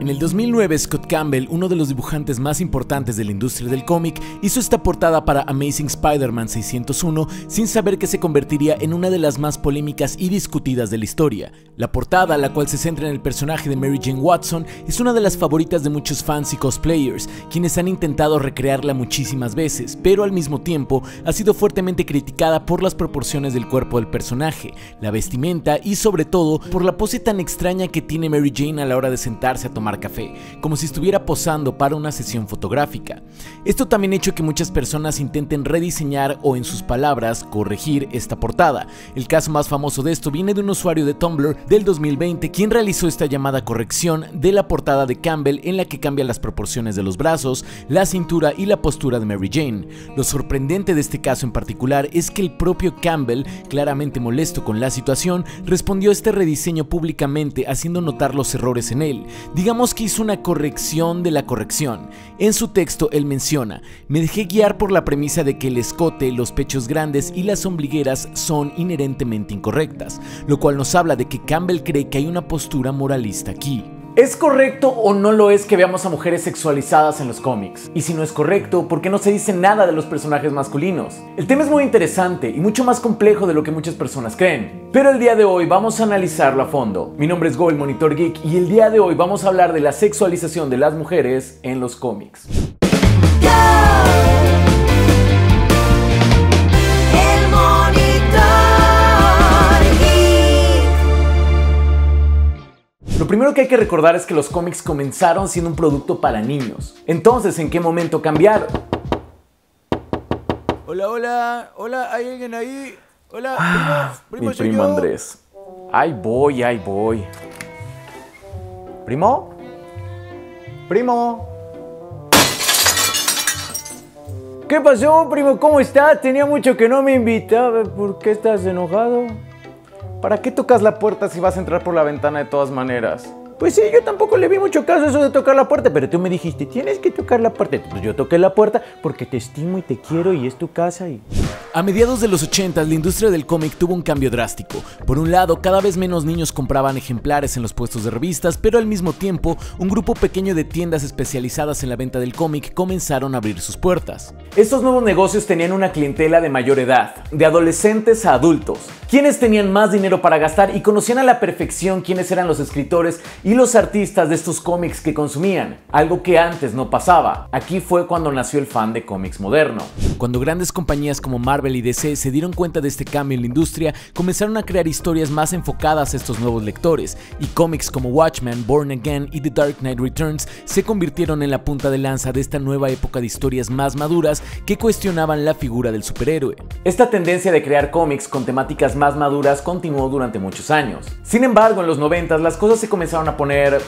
En el 2009, Scott Campbell, uno de los dibujantes más importantes de la industria del cómic, hizo esta portada para Amazing Spider-Man 601 sin saber que se convertiría en una de las más polémicas y discutidas de la historia. La portada, la cual se centra en el personaje de Mary Jane Watson, es una de las favoritas de muchos fans y cosplayers, quienes han intentado recrearla muchísimas veces, pero al mismo tiempo ha sido fuertemente criticada por las proporciones del cuerpo del personaje, la vestimenta y sobre todo por la pose tan extraña que tiene Mary Jane a la hora de sentarse a tomar café, como si estuviera posando para una sesión fotográfica. Esto también ha hecho que muchas personas intenten rediseñar o, en sus palabras, corregir esta portada. El caso más famoso de esto viene de un usuario de Tumblr del 2020, quien realizó esta llamada corrección de la portada de Campbell, en la que cambia las proporciones de los brazos, la cintura y la postura de Mary Jane. Lo sorprendente de este caso en particular es que el propio Campbell, claramente molesto con la situación, respondió a este rediseño públicamente, haciendo notar los errores en él. Digamos que hizo una corrección de la corrección. En su texto él menciona: "Me dejé guiar por la premisa de que el escote, los pechos grandes y las ombligueras son inherentemente incorrectas", lo cual nos habla de que Campbell cree que hay una postura moralista aquí. ¿Es correcto o no lo es que veamos a mujeres sexualizadas en los cómics? Y si no es correcto, ¿por qué no se dice nada de los personajes masculinos? El tema es muy interesante y mucho más complejo de lo que muchas personas creen, pero el día de hoy vamos a analizarlo a fondo. Mi nombre es Go, el Monitor Geek, y el día de hoy vamos a hablar de la sexualización de las mujeres en los cómics. Lo primero que hay que recordar es que los cómics comenzaron siendo un producto para niños. Entonces, ¿en qué momento cambiaron? Hola, hola, hola, ¿hay alguien ahí? Hola, primo, Mi primo Andrés. Ahí voy. ¿Primo? ¿Primo? ¿Qué pasó, primo? ¿Cómo estás? Tenía mucho que no me invitaba. ¿Por qué estás enojado? ¿Para qué tocas la puerta si vas a entrar por la ventana de todas maneras? Pues sí, yo tampoco le vi mucho caso a eso de tocar la puerta, pero tú me dijiste, tienes que tocar la puerta. Pues yo toqué la puerta porque te estimo y te quiero y es tu casa y... A mediados de los 80, la industria del cómic tuvo un cambio drástico. Por un lado, cada vez menos niños compraban ejemplares en los puestos de revistas, pero al mismo tiempo, un grupo pequeño de tiendas especializadas en la venta del cómic comenzaron a abrir sus puertas. Estos nuevos negocios tenían una clientela de mayor edad, de adolescentes a adultos, quienes tenían más dinero para gastar y conocían a la perfección quiénes eran los escritores y los artistas de estos cómics que consumían, algo que antes no pasaba. Aquí fue cuando nació el fan de cómics moderno. Cuando grandes compañías como Marvel y DC se dieron cuenta de este cambio en la industria, comenzaron a crear historias más enfocadas a estos nuevos lectores, y cómics como Watchmen, Born Again y The Dark Knight Returns se convirtieron en la punta de lanza de esta nueva época de historias más maduras que cuestionaban la figura del superhéroe. Esta tendencia de crear cómics con temáticas más maduras continuó durante muchos años. Sin embargo, en los 90 las cosas se comenzaron a poner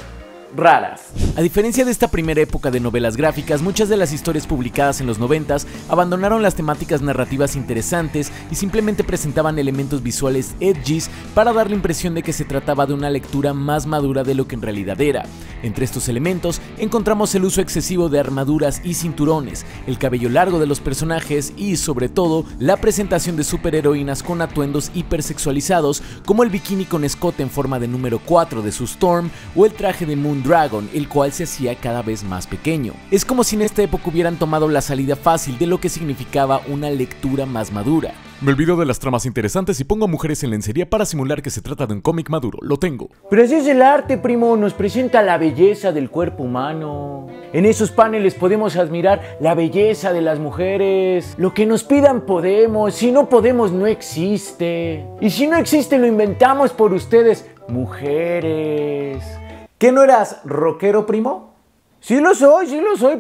raras. A diferencia de esta primera época de novelas gráficas, muchas de las historias publicadas en los 90s abandonaron las temáticas narrativas interesantes y simplemente presentaban elementos visuales edgys para dar la impresión de que se trataba de una lectura más madura de lo que en realidad era. Entre estos elementos encontramos el uso excesivo de armaduras y cinturones, el cabello largo de los personajes y, sobre todo, la presentación de superheroínas con atuendos hipersexualizados, como el bikini con escote en forma de número 4 de su Storm o el traje de Moon Dragon, el cual se hacía cada vez más pequeño. Es como si en esta época hubieran tomado la salida fácil de lo que significaba una lectura más madura. Me olvido de las tramas interesantes y pongo a mujeres en lencería para simular que se trata de un cómic maduro. Lo tengo. Pero así es el arte, primo. Nos presenta la belleza del cuerpo humano. En esos paneles podemos admirar la belleza de las mujeres. Lo que nos pidan podemos. Si no podemos, no existe. Y si no existe, lo inventamos por ustedes, mujeres. ¿Qué, no eras rockero, primo? Sí lo soy,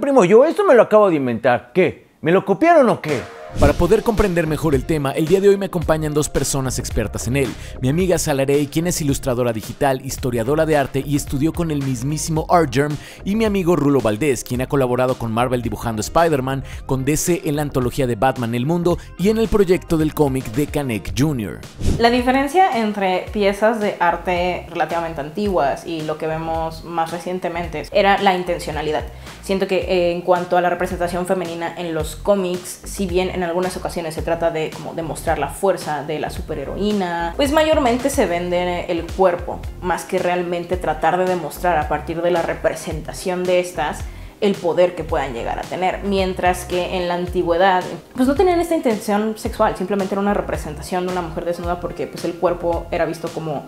primo. Yo esto me lo acabo de inventar. ¿Qué? ¿Me lo copiaron o qué? Para poder comprender mejor el tema, el día de hoy me acompañan dos personas expertas en él. Mi amiga Salarey, quien es ilustradora digital, historiadora de arte y estudió con el mismísimo Artgerm, y mi amigo Rulo Valdés, quien ha colaborado con Marvel dibujando Spider-Man, con DC en la antología de Batman El Mundo y en el proyecto del cómic de Canek Jr. La diferencia entre piezas de arte relativamente antiguas y lo que vemos más recientemente era la intencionalidad. Siento que en cuanto a la representación femenina en los cómics, si bien en algunas ocasiones se trata de como demostrar la fuerza de la superheroína, pues mayormente se vende el cuerpo, más que realmente tratar de demostrar a partir de la representación de estas el poder que puedan llegar a tener, mientras que en la antigüedad pues no tenían esta intención sexual, simplemente era una representación de una mujer desnuda porque pues el cuerpo era visto como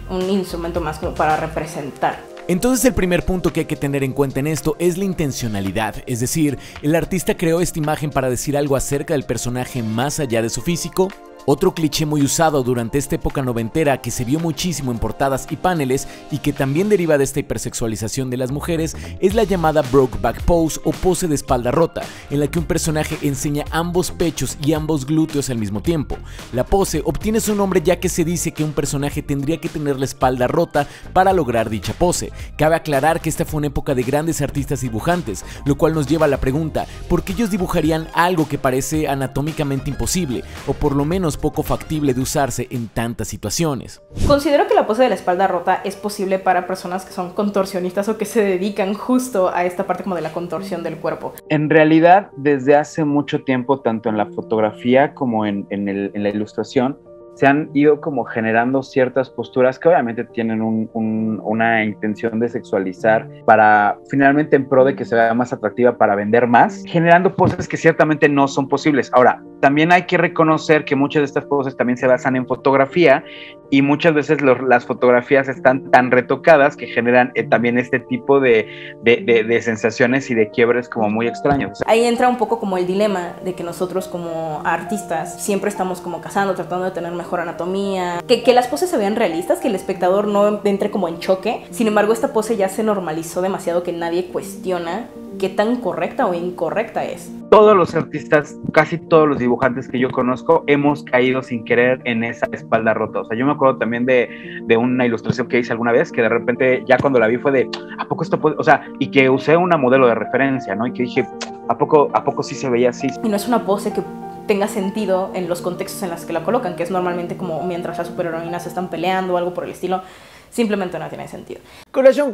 un instrumento más como para representar. Entonces el primer punto que hay que tener en cuenta en esto es la intencionalidad, es decir, el artista creó esta imagen para decir algo acerca del personaje más allá de su físico. Otro cliché muy usado durante esta época noventera que se vio muchísimo en portadas y paneles y que también deriva de esta hipersexualización de las mujeres es la llamada Brokeback Pose o pose de espalda rota, en la que un personaje enseña ambos pechos y ambos glúteos al mismo tiempo. La pose obtiene su nombre ya que se dice que un personaje tendría que tener la espalda rota para lograr dicha pose. Cabe aclarar que esta fue una época de grandes artistas y dibujantes, lo cual nos lleva a la pregunta, ¿por qué ellos dibujarían algo que parece anatómicamente imposible, o por lo menos poco factible de usarse en tantas situaciones? Considero que la pose de la espalda rota es posible para personas que son contorsionistas o que se dedican justo a esta parte como de la contorsión del cuerpo. En realidad, desde hace mucho tiempo, tanto en la fotografía como en la ilustración, se han ido como generando ciertas posturas que obviamente tienen una intención de sexualizar para finalmente en pro de que se vea más atractiva para vender más, generando poses que ciertamente no son posibles. Ahora, también hay que reconocer que muchas de estas poses también se basan en fotografía y muchas veces las fotografías están tan retocadas que generan también este tipo de sensaciones y de quiebres como muy extraños. Ahí entra un poco como el dilema de que nosotros como artistas siempre estamos como cazando, tratando de tener mejor anatomía, que las poses se vean realistas, que el espectador no entre como en choque. Sin embargo, esta pose ya se normalizó demasiado que nadie cuestiona qué tan correcta o incorrecta es. Todos los artistas, casi todos los dibujantes que yo conozco, hemos caído sin querer en esa espalda rota. O sea, yo me acuerdo también de una ilustración que hice alguna vez, que de repente, ya cuando la vi fue de, ¿a poco esto puede? O sea, y que usé una modelo de referencia, ¿no? Y que dije, ¿a poco sí se veía así? Y no es una pose que tenga sentido en los contextos en los que la colocan, que es normalmente como mientras las superheroínas están peleando o algo por el estilo. Simplemente no tiene sentido. Corazón,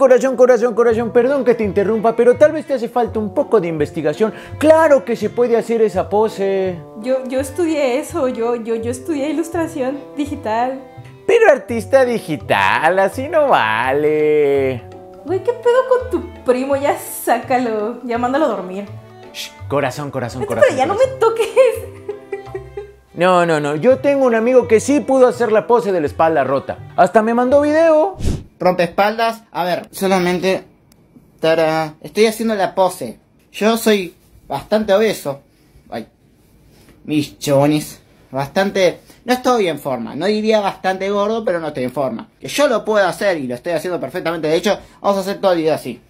perdón que te interrumpa, pero tal vez te hace falta un poco de investigación. ¡Claro que se puede hacer esa pose! Yo estudié eso, yo estudié ilustración digital. Pero artista digital, así no vale. Güey, ¿qué pedo con tu primo? Ya sácalo, ya mándalo a dormir. Shh, corazón. Pero ya no me toques. No, yo tengo un amigo que sí pudo hacer la pose de la espalda rota. Hasta me mandó video. Rompeespaldas, a ver, solamente... ¡Tará! Estoy haciendo la pose. Yo soy bastante obeso. Ay, mis chones. Bastante... No estoy en forma. No diría bastante gordo, pero no estoy en forma. Que yo lo puedo hacer y lo estoy haciendo perfectamente. De hecho, vamos a hacer todo el video así.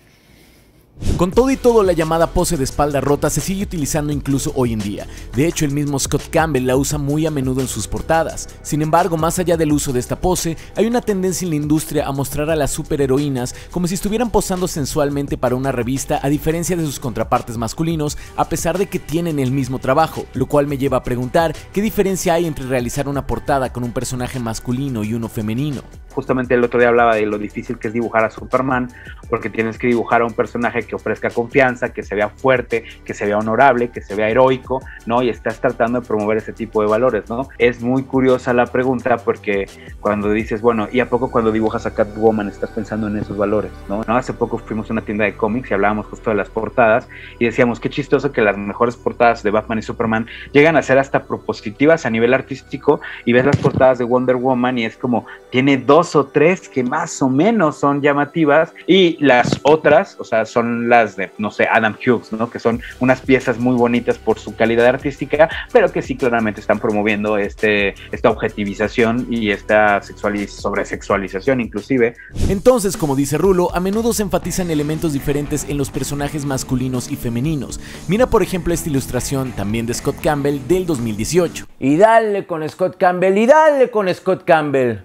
Con todo y todo, la llamada pose de espalda rota se sigue utilizando incluso hoy en día. De hecho, el mismo Scott Campbell la usa muy a menudo en sus portadas. Sin embargo, más allá del uso de esta pose, hay una tendencia en la industria a mostrar a las superheroínas como si estuvieran posando sensualmente para una revista, a diferencia de sus contrapartes masculinos, a pesar de que tienen el mismo trabajo, lo cual me lleva a preguntar qué diferencia hay entre realizar una portada con un personaje masculino y uno femenino. Justamente el otro día hablaba de lo difícil que es dibujar a Superman, porque tienes que dibujar a un personaje que ofrezca confianza, que se vea fuerte, que se vea honorable, que se vea heroico, ¿no? Y estás tratando de promover ese tipo de valores, ¿no? Es muy curiosa la pregunta porque cuando dices, bueno, ¿y a poco cuando dibujas a Catwoman estás pensando en esos valores, ¿no? Hace poco fuimos a una tienda de cómics y hablábamos justo de las portadas y decíamos, qué chistoso que las mejores portadas de Batman y Superman llegan a ser hasta propositivas a nivel artístico, y ves las portadas de Wonder Woman y es como, tiene 2 o 3 que más o menos son llamativas, y las otras, o sea, son las de, no sé, Adam Hughes, ¿no? Que son unas piezas muy bonitas por su calidad artística, pero que sí claramente están promoviendo esta objetivización y esta sobresexualización inclusive. Entonces, como dice Rulo, a menudo se enfatizan elementos diferentes en los personajes masculinos y femeninos. Mira por ejemplo esta ilustración también de Scott Campbell del 2018. Y dale con Scott Campbell, y dale con Scott Campbell.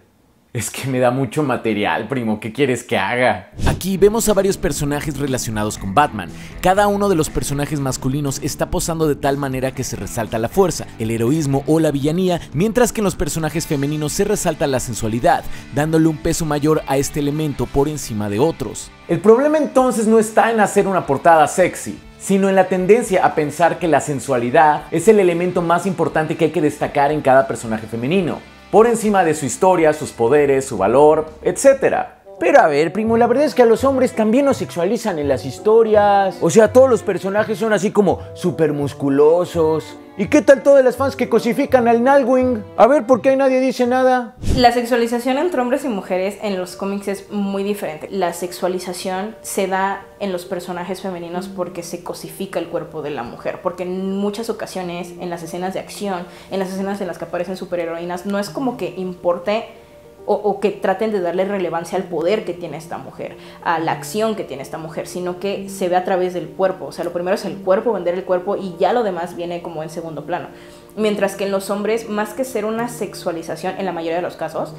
Es que me da mucho material, primo, ¿qué quieres que haga? Aquí vemos a varios personajes relacionados con Batman. Cada uno de los personajes masculinos está posando de tal manera que se resalta la fuerza, el heroísmo o la villanía, mientras que en los personajes femeninos se resalta la sensualidad, dándole un peso mayor a este elemento por encima de otros. El problema entonces no está en hacer una portada sexy, sino en la tendencia a pensar que la sensualidad es el elemento más importante que hay que destacar en cada personaje femenino, por encima de su historia, sus poderes, su valor, etc. Pero a ver, primo, la verdad es que a los hombres también nos sexualizan en las historias. O sea, todos los personajes son así como súper musculosos. ¿Y qué tal todas las fans que cosifican al Nightwing? A ver, ¿por qué nadie dice nada? La sexualización entre hombres y mujeres en los cómics es muy diferente. La sexualización se da en los personajes femeninos porque se cosifica el cuerpo de la mujer. Porque en muchas ocasiones, en las escenas de acción, en las escenas en las que aparecen superheroínas, no es como que importe o que traten de darle relevancia al poder que tiene esta mujer, a la acción que tiene esta mujer, sino que se ve a través del cuerpo. O sea, lo primero es el cuerpo, vender el cuerpo, y ya lo demás viene como en segundo plano. Mientras que en los hombres, más que ser una sexualización, en la mayoría de los casos,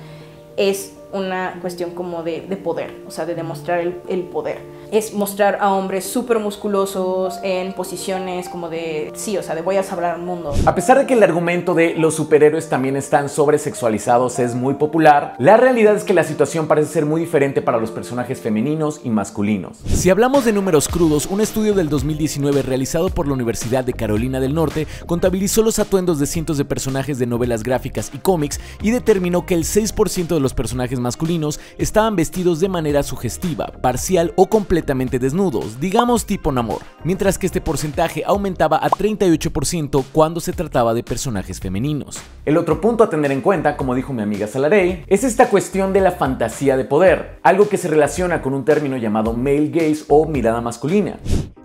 es una cuestión como de poder, o sea, de demostrar el poder. Es mostrar a hombres súper musculosos en posiciones como de, sí, o sea, de voy a salvar al mundo. A pesar de que el argumento de los superhéroes también están sobresexualizados es muy popular, la realidad es que la situación parece ser muy diferente para los personajes femeninos y masculinos. Si hablamos de números crudos, un estudio del 2019 realizado por la Universidad de Carolina del Norte contabilizó los atuendos de cientos de personajes de novelas gráficas y cómics y determinó que el 6% de los personajes masculinos estaban vestidos de manera sugestiva, parcial o completamente desnudos, digamos tipo Namor, mientras que este porcentaje aumentaba a 38% cuando se trataba de personajes femeninos. El otro punto a tener en cuenta, como dijo mi amiga Salarey, es esta cuestión de la fantasía de poder, algo que se relaciona con un término llamado male gaze o mirada masculina.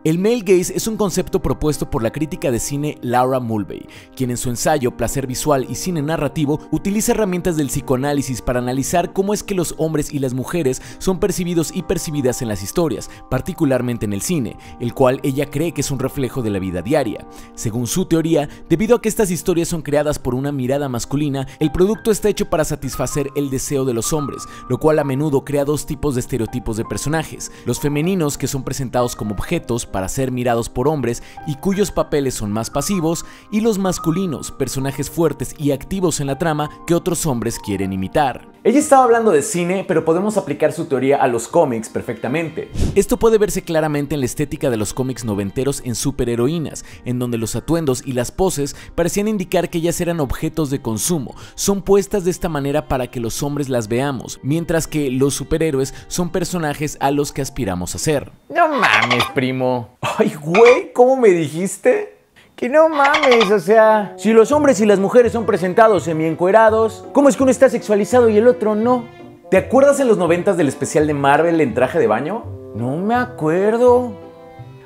El male gaze es un concepto propuesto por la crítica de cine Laura Mulvey, quien en su ensayo Placer Visual y Cine Narrativo utiliza herramientas del psicoanálisis para analizar cómo es que los hombres y las mujeres son percibidos y percibidas en las historias, particularmente en el cine, el cual ella cree que es un reflejo de la vida diaria. Según su teoría, debido a que estas historias son creadas por una mirada masculina, el producto está hecho para satisfacer el deseo de los hombres, lo cual a menudo crea dos tipos de estereotipos de personajes: los femeninos, que son presentados como objetos para ser mirados por hombres y cuyos papeles son más pasivos, y los masculinos, personajes fuertes y activos en la trama que otros hombres quieren imitar. Ella estaba hablando de cine, pero podemos aplicar su teoría a los cómics perfectamente. Esto puede verse claramente en la estética de los cómics noventeros en superheroínas, en donde los atuendos y las poses parecían indicar que ellas eran objetos de consumo, son puestas de esta manera para que los hombres las veamos, mientras que los superhéroes son personajes a los que aspiramos a ser. No mames, primo. Ay, güey, ¿cómo me dijiste? Que no mames, o sea, si los hombres y las mujeres son presentados semi-encuerados, ¿cómo es que uno está sexualizado y el otro no? ¿Te acuerdas en los 90s del especial de Marvel en traje de baño? No me acuerdo.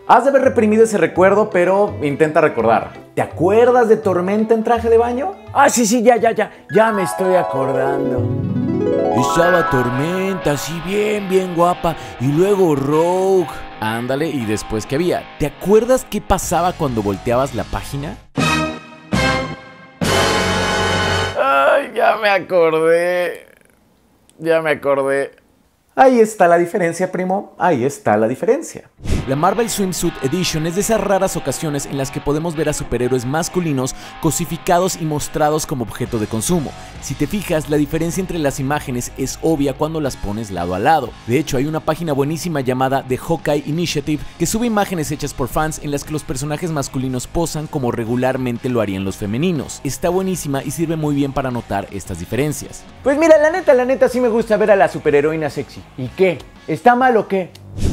Has de haber reprimido ese recuerdo, pero intenta recordar. ¿Te acuerdas de Tormenta en traje de baño? Ah, sí, ya me estoy acordando. Estaba Tormenta, así bien guapa, y luego Rogue. Ándale, y después ¿qué había? ¿Te acuerdas qué pasaba cuando volteabas la página? Ay, ya me acordé. Ahí está la diferencia, primo. Ahí está la diferencia. La Marvel Swimsuit Edition es de esas raras ocasiones en las que podemos ver a superhéroes masculinos cosificados y mostrados como objeto de consumo. Si te fijas, la diferencia entre las imágenes es obvia cuando las pones lado a lado. De hecho, hay una página buenísima llamada The Hawkeye Initiative que sube imágenes hechas por fans en las que los personajes masculinos posan como regularmente lo harían los femeninos. Está buenísima y sirve muy bien para notar estas diferencias. Pues mira, la neta sí me gusta ver a la superheroína sexy. ¿Y qué? ¿Está mal o qué?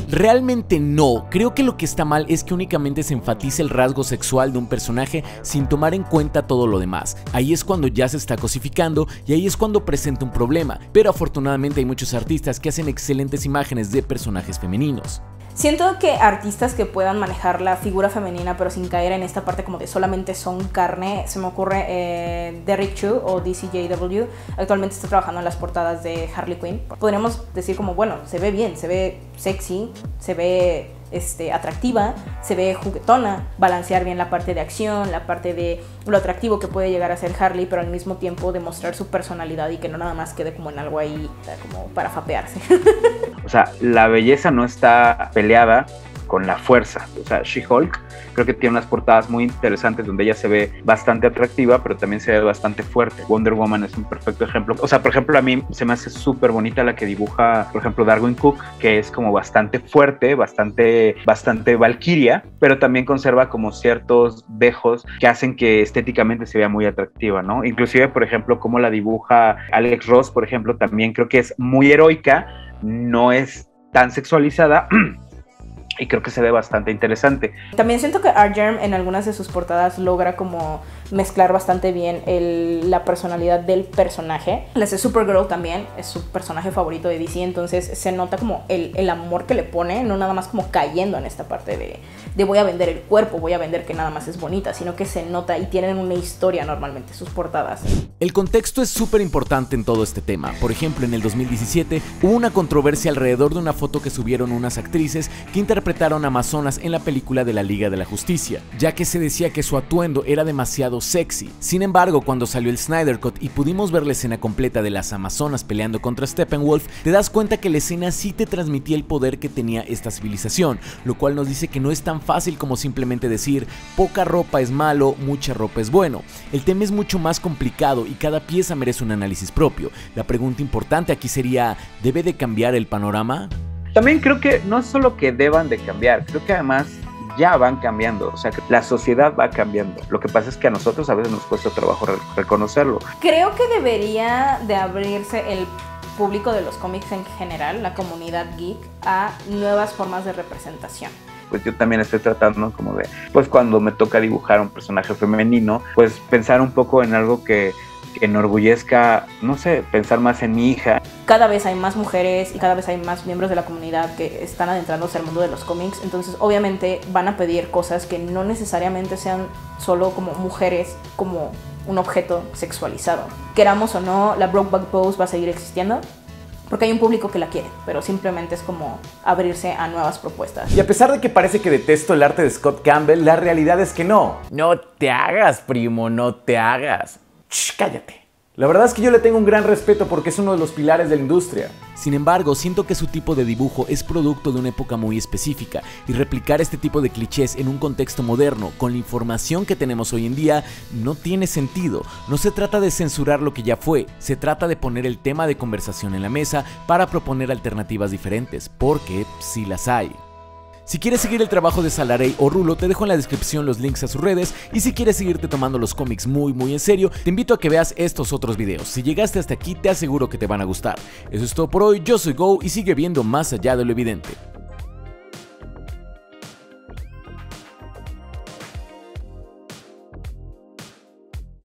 Realmente no, creo que lo que está mal es que únicamente se enfatiza el rasgo sexual de un personaje sin tomar en cuenta todo lo demás. Ahí es cuando ya se está cosificando y ahí es cuando presenta un problema, pero afortunadamente hay muchos artistas que hacen excelentes imágenes de personajes femeninos. Siento que artistas que puedan manejar la figura femenina pero sin caer en esta parte como de solamente son carne, se me ocurre Derrick Chu o DCJW, actualmente está trabajando en las portadas de Harley Quinn. Podríamos decir como, bueno, se ve bien, se ve sexy, se ve atractiva, se ve juguetona, balancear bien la parte de acción, la parte de lo atractivo que puede llegar a ser Harley, pero al mismo tiempo demostrar su personalidad y que no nada más quede como en algo ahí como para fapearse. O sea, la belleza no está peleada con la fuerza. O sea, She-Hulk creo que tiene unas portadas muy interesantes donde ella se ve bastante atractiva, pero también se ve bastante fuerte. Wonder Woman es un perfecto ejemplo. O sea, por ejemplo, a mí se me hace súper bonita la que dibuja, por ejemplo, Darwin Cook, que es como bastante fuerte, bastante valquiria, pero también conserva como ciertos dejos que hacen que estéticamente se vea muy atractiva, ¿no? Inclusive, por ejemplo, como la dibuja Alex Ross, por ejemplo, también creo que es muy heroica, no es tan sexualizada, y creo que se ve bastante interesante. También siento que Artgerm en algunas de sus portadas logra como mezclar bastante bien la personalidad del personaje. Las de Supergirl también es su personaje favorito de DC, entonces se nota como el amor que le pone, no nada más como cayendo en esta parte de voy a vender el cuerpo, voy a vender que nada más es bonita, sino que se nota y tienen una historia normalmente sus portadas. El contexto es súper importante en todo este tema. Por ejemplo, en el 2017 hubo una controversia alrededor de una foto que subieron unas actrices que interpretaron amazonas en la película de la Liga de la Justicia, ya que se decía que su atuendo era demasiado sexy. Sin embargo, cuando salió el Snyder Cut y pudimos ver la escena completa de las amazonas peleando contra Steppenwolf, te das cuenta que la escena sí te transmitía el poder que tenía esta civilización, lo cual nos dice que no es tan fácil como simplemente decir poca ropa es malo, mucha ropa es bueno. El tema es mucho más complicado y cada pieza merece un análisis propio. La pregunta importante aquí sería, ¿debe de cambiar el panorama? También creo que no es solo que deban de cambiar, creo que además ya van cambiando, o sea, que la sociedad va cambiando. Lo que pasa es que a nosotros a veces nos cuesta trabajo reconocerlo. Creo que debería de abrirse el público de los cómics en general, la comunidad geek, a nuevas formas de representación. Pues yo también estoy tratando como de, pues cuando me toca dibujar un personaje femenino, pues pensar un poco en algo que enorgullezca, no sé, pensar más en mi hija. Cada vez hay más mujeres y cada vez hay más miembros de la comunidad que están adentrándose al mundo de los cómics, entonces obviamente van a pedir cosas que no necesariamente sean solo como mujeres, como un objeto sexualizado. Queramos o no, la Brokeback Pose va a seguir existiendo, porque hay un público que la quiere, pero simplemente es como abrirse a nuevas propuestas. Y a pesar de que parece que detesto el arte de Scott Campbell, la realidad es que no. No te hagas, primo, no te hagas. Shh, cállate. La verdad es que yo le tengo un gran respeto porque es uno de los pilares de la industria. Sin embargo, siento que su tipo de dibujo es producto de una época muy específica y replicar este tipo de clichés en un contexto moderno, con la información que tenemos hoy en día, no tiene sentido. No se trata de censurar lo que ya fue, se trata de poner el tema de conversación en la mesa para proponer alternativas diferentes, porque sí las hay. Si quieres seguir el trabajo de Salarey o Rulo, te dejo en la descripción los links a sus redes, y si quieres seguirte tomando los cómics muy en serio, te invito a que veas estos otros videos. Si llegaste hasta aquí, te aseguro que te van a gustar. Eso es todo por hoy, yo soy Go y sigue viendo más allá de lo evidente.